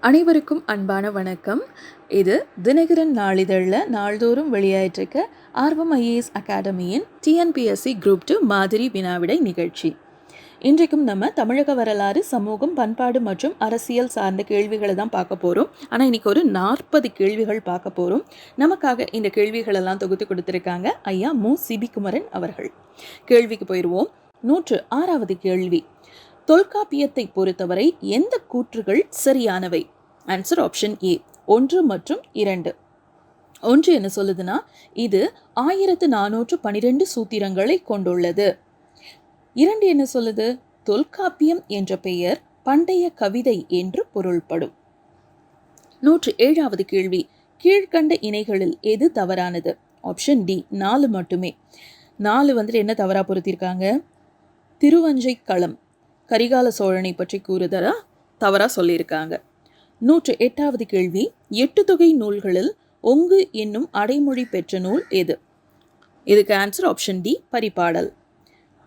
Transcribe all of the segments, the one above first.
அனைவருக்கும் அன்பான வணக்கம். இது தினகரன் நாளிதழில் நாள்தோறும் வெளியாயிட்டிருக்க ஆர்வம் ஐஏஎஸ் அகாடமியின் டிஎன்பிஎஸ்சி குரூப் 2 மாதிரி வினாவிடை நிகழ்ச்சி. இன்றைக்கும் நம்ம தமிழக வரலாறு, சமூகம், பண்பாடு மற்றும் அரசியல் சார்ந்த கேள்விகளை தான் பார்க்க போகிறோம். ஆனால் இன்றைக்கி ஒரு 40 கேள்விகள் பார்க்க போகிறோம். நமக்காக இந்த கேள்விகளெல்லாம் தொகுத்து கொடுத்துருக்காங்க ஐயா மு. சிபிகுமரன் அவர்கள். கேள்விக்கு போயிடுவோம். 106வது கேள்வி. தொல்காப்பியத்தை பொறுத்தவரை எந்த கூற்றுகள் சரியானவை? ஆன்சர் ஆப்ஷன் ஏ 1 மற்றும் 2. 1 என்ன சொல்லுதுன்னா, இது 1412 சூத்திரங்களை கொண்டுள்ளது. 2 என்ன சொல்லுது? தொல்காப்பியம் என்ற பெயர் பண்டைய கவிதை என்று பொருள்படும். 107வது கேள்வி. கீழ்கண்ட இணைகளில் எது தவறானது? ஆப்ஷன் டி 4 மட்டுமே. 4 என்ன தவறா பொருத்திருக்காங்க? திருவஞ்சை களம் கரிகால சோழனை பற்றி கூறுதலா தவறா சொல்லியிருக்காங்க. 108வது கேள்வி. 8 தொகை நூல்களில் ஒங்கு என்னும் அடைமொழி பெற்ற நூல் எது? இதுக்கு ஆன்சர் ஆப்ஷன் டி பரிபாடல்.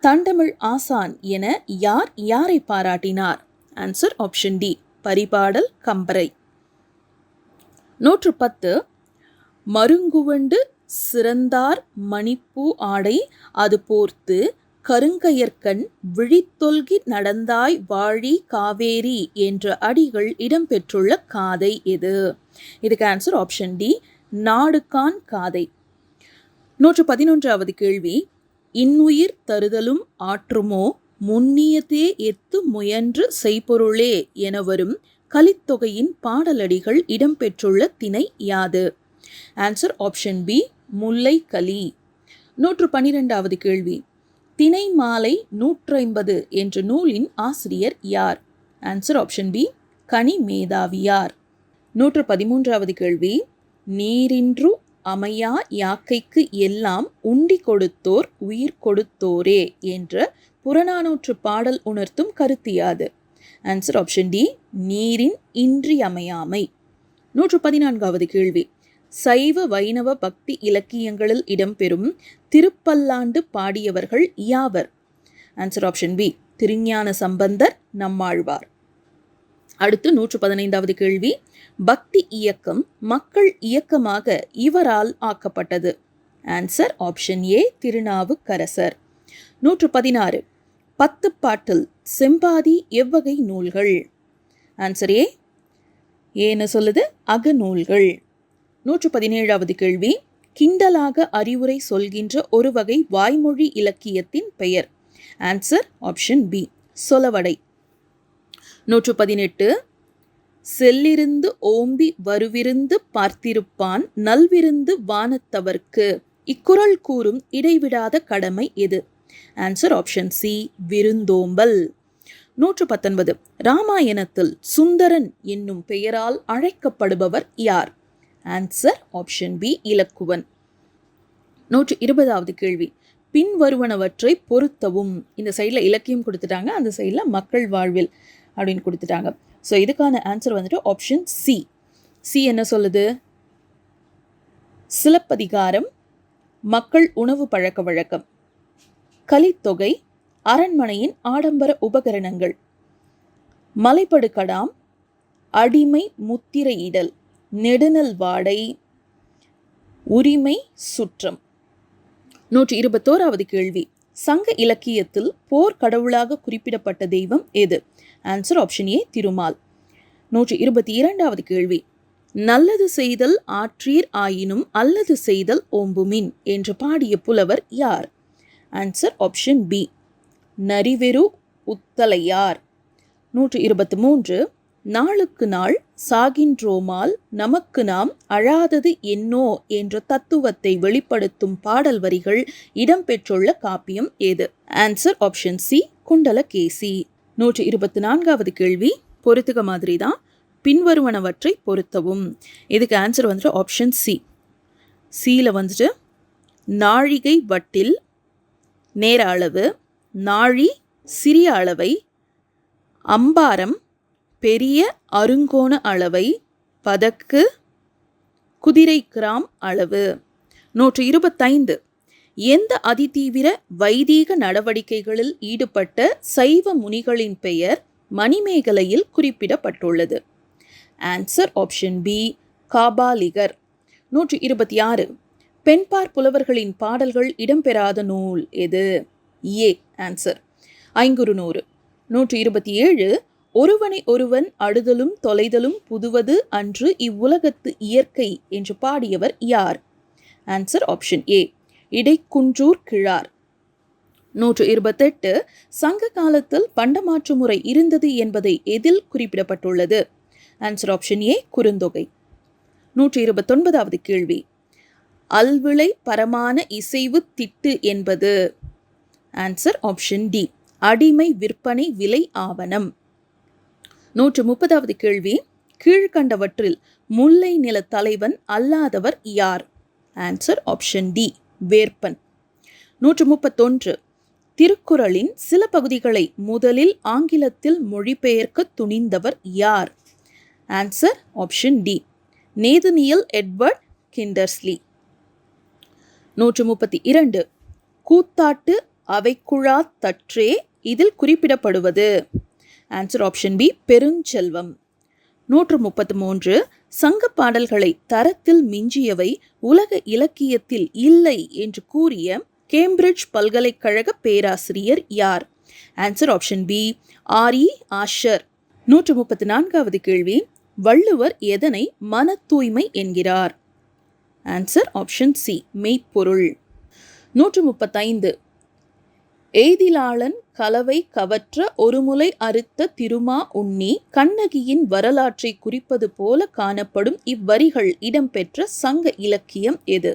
தண்டமிழ் ஆசான் என யார் யாரை பாராட்டினார்? ஆன்சர் ஆப்ஷன் டி பரிபாடல் கம்பரை. 110. மருங்குவண்டு சிறந்தார் மணிப்பூ ஆடை அது போர்த்து கருங்கயற்கண் விழித்தொல்கி நடந்தாய் வாழி காவேரி என்ற அடிகள் இடம்பெற்றுள்ள காதை எது? இதுக்கு ஆன்சர் ஆப்ஷன் டி நாடுகான் காதை. 111வது கேள்வி. இன்னுயிர் தருதலும் ஆற்றுமோ முன்னியதே எத்து முயன்று செய்பொருளே என வரும் கலித்தொகையின் பாடலடிகள் இடம்பெற்றுள்ள திணை யாது? ஆன்சர் ஆப்ஷன் பி முல்லை கலி. 112வது கேள்வி. திணை மாலை 150 என்ற நூலின் ஆசிரியர் யார்? ஆன்சர் ஆப்ஷன் பி கனி மேதாவியார். 113வது கேள்வி. நீரின்று அமையா யாக்கைக்கு எல்லாம் உண்டி கொடுத்தோர் உயிர் கொடுத்தோரே என்ற புறநானூற்று பாடல் உணர்த்தும் கருத்து யாது? ஆன்சர் ஆப்ஷன் டி நீரின் இன்றியமையாமை. 114வது கேள்வி. சைவ வைணவ பக்தி இலக்கியங்களில் இடம்பெறும் திருப்பல்லாண்டு பாடியவர்கள் யாவர்? Answer option B Thirugnana Sambandar, Nammalvar. அடுத்து 115வது கேள்வி. பக்தி இயக்கம் மக்கள் இயக்கமாக இவரால் ஆக்கப்பட்டது? Answer option A Thirunavukkarasar. 116. 10 பாட்டில் செம்பாதி எவ்வகை நூல்கள்? ஆன்சர் ஏ என்ன சொல்லுது? அகநூல்கள். 117வது கேள்வி. கிண்டலாக அறிவுரை சொல்கின்ற ஒரு வகை வாய்மொழி இலக்கியத்தின் பெயர்? ஆன்சர் ஆப்ஷன் பி சொலவடை. 118. செல்லிருந்து ஓம்பி வருவிருந்து பார்த்திருப்பான் நல்விருந்து வானத்தவர்க்கு இக்குறள் கூறும் இடைவிடாத கடமை எது? ஆன்சர் ஆப்ஷன் சி விருந்தோம்பல். 119. ராமாயணத்தில் சுந்தரன் என்னும் பெயரால் அழைக்கப்படுபவர் யார்? Answer option B Ilakkuvan. 120வது கேள்வி. பின்வருவனவற்றை பொருத்தவும். இந்த சைடில் இலக்கியம் கொடுத்துட்டாங்க, அந்த சைடில் மக்கள் வாழ்வில் அப்படின்னு கொடுத்துட்டாங்க. ஸோ இதுக்கான ஆன்சர் ஆப்ஷன் சி. சி என்ன சொல்லுது? சிலப்பதிகாரம், மக்கள் உணவு பழக்க வழக்கம், கலித்தொகை, அரண்மனையின் ஆடம்பர உபகரணங்கள், மலைப்படுகடாம், அடிமை முத்திரையிடல், நெடுநல் வாடை, உரிமை சுற்றம். 121வது கேள்வி. சங்க இலக்கியத்தில் போர் கடவுளாக குறிப்பிடப்பட்ட தெய்வம் எது? Answer option A Thirumal. 122வது கேள்வி. நல்லது செய்தல் ஆற்றீர் ஆயினும் அல்லது செய்தல் ஓம்புமின் என்று பாடிய புலவர் யார்? Answer option B Nariveru Uthalaiyar. 123. நாளுக்கு நாள் சாகின்றோமால் நமக்கு நாம் அழாதது என்னோ என்ற தத்துவத்தை வெளிப்படுத்தும் பாடல் வரிகள் இடம்பெற்றுள்ள காப்பியம் எது? Answer option C Kundalakesi. 124வது கேள்வி. பொறுத்துக மாதிரி தான். பின்வருவனவற்றை பொருத்தவும். இதுக்கு ஆன்சர் ஆப்ஷன் சி. சியில் நாழிகை வட்டில் நேர அளவு, நாழி சிறிய அளவை, அம்பாரம் பெரிய அருங்கோண அளவை, பதக்கு குதிரை கிராம் அளவு. 125. எந்த அதிதீவிர வைதீக நடவடிக்கைகளில் ஈடுபட்ட சைவ முனிகளின் பெயர் மணிமேகலையில் குறிப்பிடப்பட்டுள்ளது? Answer option B Kapalikar. 126. பெண்பார் புலவர்களின் பாடல்கள் இடம்பெறாத நூல் எது? A answer Ainkurunuru. 127. ஒருவனை ஒருவன் அடுதலும் தொலைதலும் புதுவது அன்று இவ்வுலகத்து இயற்கை என்று பாடியவர் யார்? Answer option A Idaikkunrur Kizhar. 128. சங்க காலத்தில் பண்டமாற்று முறை இருந்தது என்பதை எதில் குறிப்பிடப்பட்டுள்ளது? Answer option A Kurunthogai. 129வது கேள்வி. அல்விளை பரமான இசைவு திட்டு என்பது? ஆன்சர் ஆப்ஷன் டி அடிமை விற்பனை விலை ஆவணம். 130வது கேள்வி. கீழ்கண்டவற்றில் முல்லை நில தலைவன் அல்லாதவர் யார்? ஆன்சர் ஆப்ஷன் டி வேற்பன். 131. திருக்குறளின் சில பகுதிகளை முதலில் ஆங்கிலத்தில் மொழிபெயர்க்க துணிந்தவர் யார்? Answer option D Nathaniel Edward Kindersley. 132. கூத்தாட்டு அவைக்குழா தற்றே இதில் குறிப்பிடப்படுவது? ஆன்சர் ஆப்ஷன் பி பெருஞ்செல்வம். 133. சங்க பாடல்களை தரத்தில் மிஞ்சியவை உலக இலக்கியத்தில் இல்லை என்று கூறிய கேம்பிரிட்ஜ் பல்கலைக்கழக பேராசிரியர் யார்? Answer option B R E. Asher. 134வது கேள்வி. வள்ளுவர் எதனை மன தூய்மை என்கிறார்? ஆன்சர் ஆப்ஷன் சி மெய்ப்பொருள். 135. எய்திலாளன் கலவை கவற்ற ஒருமுலை அறுத்த திருமா உண்ணி கண்ணகியின் வரலாற்றை குறிப்பது போல காணப்படும் இவ்வரிகள் இடம்பெற்ற சங்க இலக்கியம் எது?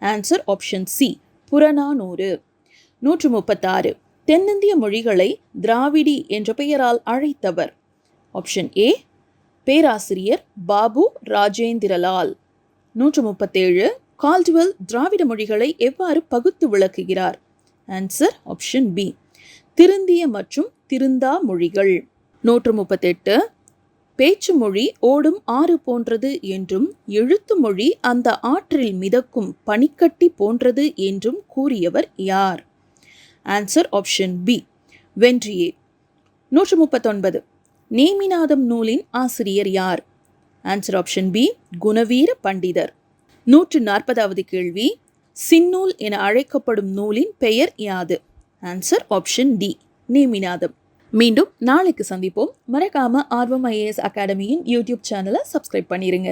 Answer option C Purananuru. 136. தென்னிந்திய மொழிகளை திராவிடி என்ற பெயரால் அழைத்தவர்? ஆப்ஷன் ஏ பேராசிரியர் பாபு ராஜேந்திரலால். 137. கால்டுவெல் திராவிட மொழிகளை எவ்வாறு பகுத்து விளக்குகிறார்? ஆன்சர் ஆப்ஷன் பி திருந்திய மற்றும் திருந்தா மொழிகள். 138. பேச்சு மொழி ஓடும் ஆறு போன்றது என்றும் எழுத்து மொழி அந்த ஆற்றில் மிதக்கும் பனிக்கட்டி போன்றது என்றும் கூறியவர் யார்? ஆன்சர் ஆப்ஷன் பி வென்ட்ரியே. 139. நேமிநாதம் நூலின் ஆசிரியர் யார்? ஆன்சர் ஆப்ஷன் பி குணவீர பண்டிதர். 140வது கேள்வி. சின்னூல் என அழைக்கப்படும் நூலின் பெயர் யாது? ஆன்சர் ஆப்ஷன் டி நேமிநாதம். மீண்டும் நாளைக்கு சந்திப்போம். மறக்காம ஆர்வம் ஐஏஎஸ் அகாடமியின் யூடியூப் சேனலை சப்ஸ்கிரைப் பண்ணிருங்க.